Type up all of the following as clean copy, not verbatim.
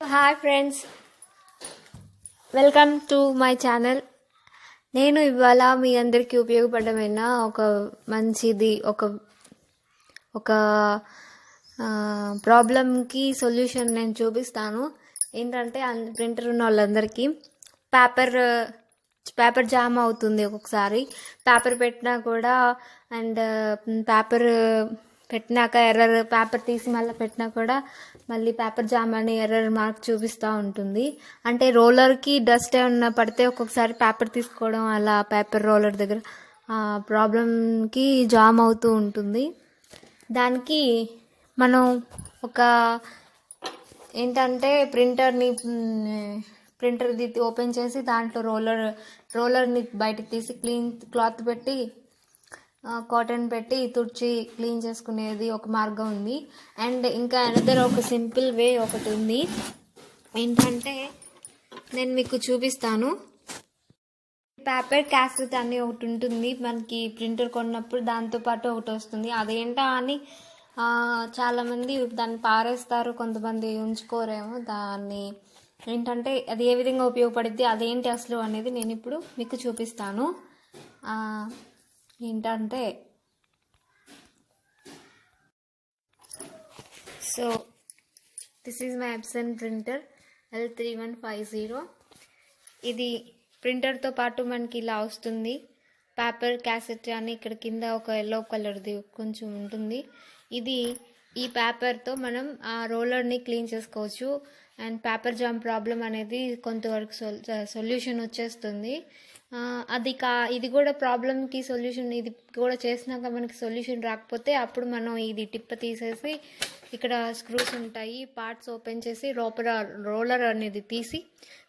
Hi friends, welcome to my channel. నేను ఇవాళ మీ అందరికీ ఉపయోగపడమైన ఒక మంచిది ఒక ప్రాబ్లంకి సొల్యూషన్ నేను చూపిస్తాను. ఏంటంటే ప్రింటర్ ఉన్న వాళ్ళందరికీ పేపర్ జామ్ అవుతుంది. ఒక్కొక్కసారి పేపర్ పెట్టినా కూడా అండ్ పేపర్ పెట్టినాక ఎర్రర్, పేపర్ తీసి మళ్ళీ పెట్టినా కూడా మళ్ళీ పేపర్ జామ్ అని ఎర్రర్ మార్క్ చూపిస్తూ ఉంటుంది. అంటే రోలర్కి డస్ట్ ఏమన్నా పడితే ఒక్కొక్కసారి పేపర్ తీసుకోవడం అలా పేపర్ రోలర్ దగ్గర ప్రాబ్లంకి జామ్ అవుతూ ఉంటుంది. దానికి మనం ఏంటంటే ప్రింటర్ది ఓపెన్ చేసి దాంట్లో రోలర్ని బయటకు తీసి క్లీన్ క్లాత్ పెట్టి కాటన్ పెట్టి తుడిచి క్లీన్ చేసుకునేది ఒక మార్గం ఉంది. అండ్ ఇంకా అనదర్ ఒక సింపుల్ వే ఒకటి ఉంది. ఏంటంటే నేను మీకు చూపిస్తాను. పేపర్ క్యాసెట్ అని ఒకటి ఉంటుంది మనకి ప్రింటర్ కొన్నప్పుడు, దాంతోపాటు ఒకటి వస్తుంది. అదేంటా అని చాలామంది దాన్ని పారేస్తారు, కొంతమంది ఉంచుకోరేమో. దాన్ని ఏంటంటే అది ఏ విధంగా ఉపయోగపడుద్ది, అదేంటి అసలు అనేది నేను ఇప్పుడు మీకు చూపిస్తాను. ఏంటంటే so this is my Epson printer L3150. ఇది ప్రింటర్తో పాటు మనకి ఇలా వస్తుంది. పేపర్ క్యాసెట్ అని ఇక్కడ కింద ఒక ఎల్లో కలర్ది కొంచెం ఉంటుంది. ఈ పేపర్తో మనం ఆ రోలర్ని క్లీన్ చేసుకోవచ్చు. అండ్ పేపర్ జామ్ ప్రాబ్లం అనేది కొంతవరకు సొల్యూషన్ వచ్చేస్తుంది. ఇది కూడా ప్రాబ్లంకి సొల్యూషన్. ఇది కూడా చేసినాక మనకి సొల్యూషన్ రాకపోతే అప్పుడు మనం ఇది టిప్ తీసేసి ఇక్కడ స్క్రూస్ ఉంటాయి, పార్ట్స్ ఓపెన్ చేసి రోలర్ అనేది తీసి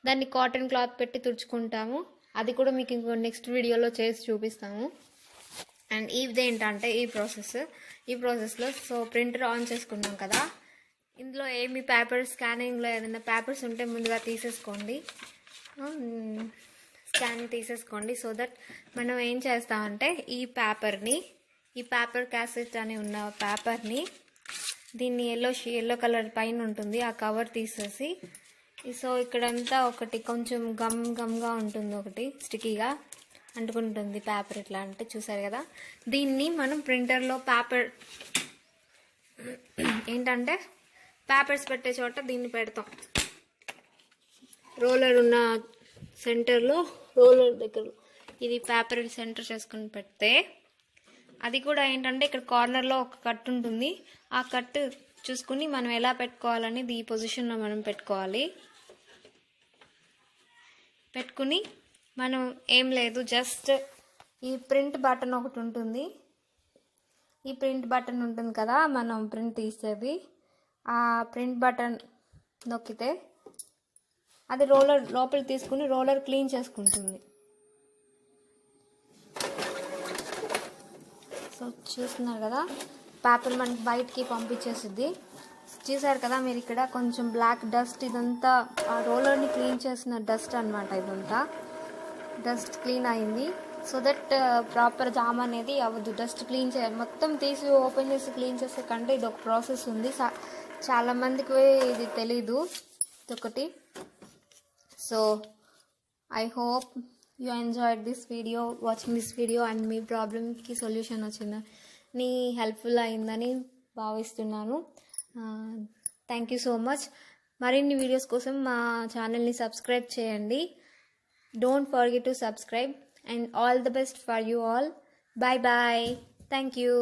దాన్ని కాటన్ క్లాత్ పెట్టి తుడుచుకుంటాము. అది కూడా మీకు ఇంకో నెక్స్ట్ వీడియోలో చేసి చూపిస్తాము. అండ్ ఇదేంటంటే ఈ ప్రాసెస్లో సో ప్రింటర్ ఆన్ చేసుకున్నాం కదా, ఇందులో ఏమి స్కానింగ్లో ఏదైనా పేపర్స్ ఉంటే ముందుగా తీసేసుకోండి. సో దట్ మనం ఏం చేస్తామంటే ఈ పేపర్ క్యాసెట్ అని ఉన్న పేపర్ని దీన్ని ఎల్లో కలర్ పైన ఉంటుంది ఆ కవర్ తీసేసి, సో ఇక్కడంతా ఒకటి కొంచెం గమ్గా ఉంటుంది, ఒకటి స్టిక్కీగా అంటుకుంటుంది పేపర్. ఇట్లా అంటే చూసారు కదా, దీన్ని మనం ప్రింటర్లో ఏంటంటే పేపర్స్ పెట్టే చోట దీన్ని పెడతాం. రోలర్ ఉన్న సెంటర్లో, రోలర్ దగ్గర ఇది పేపర్ సెంటర్ చేసుకుని పెడితే, అది కూడా ఏంటంటే ఇక్కడ కార్నర్లో ఒక కట్ ఉంటుంది. ఆ కట్ చూసుకుని మనం ఎలా పెట్టుకోవాలనేది ఈ పొజిషన్లో మనం పెట్టుకుని మనం ఏం లేదు, జస్ట్ ఈ ప్రింట్ బటన్ ఒకటి ఉంటుంది. ఈ ప్రింట్ బటన్ ఉంటుంది కదా, మనం ప్రింట్ తీసేది. ఆ ప్రింట్ బటన్ నొక్కితే అది రోలర్ లోపలికి తీసుకుని రోలర్ క్లీన్ చేసుకుంటుంది. సో చూస్తున్నారు కదా, పేపర్ మనకి బయటికి పంపించేస్తుంది. చూసారు కదా మీరు, ఇక్కడ కొంచెం బ్లాక్ డస్ట్, ఇదంతా ఆ రోలర్ని క్లీన్ చేసిన డస్ట్ అనమాట. ఇదంతా డస్ట్ క్లీన్ అయింది. సో దట్ ప్రాపర్ జామ్ అనేది అవ్వదు. డస్ట్ క్లీన్ మొత్తం తీసి ఓపెన్ చేసి క్లీన్ చేసే కంటే ఇది ఒక ప్రాసెస్ ఉంది. చాలామందికి ఇది తెలీదు ఇదొకటి. So I hope you enjoyed this video, watching this video, and మీ ప్రాబ్లంకి సొల్యూషన్ వచ్చిందని, హెల్ప్ఫుల్ అయిందని భావిస్తున్నాను. Thank you so much. మరిన్ని వీడియోస్ కోసం మా ఛానల్ని సబ్స్క్రైబ్ చేయండి. Don't forget to subscribe. And all the best for you all. Bye bye. Thank you.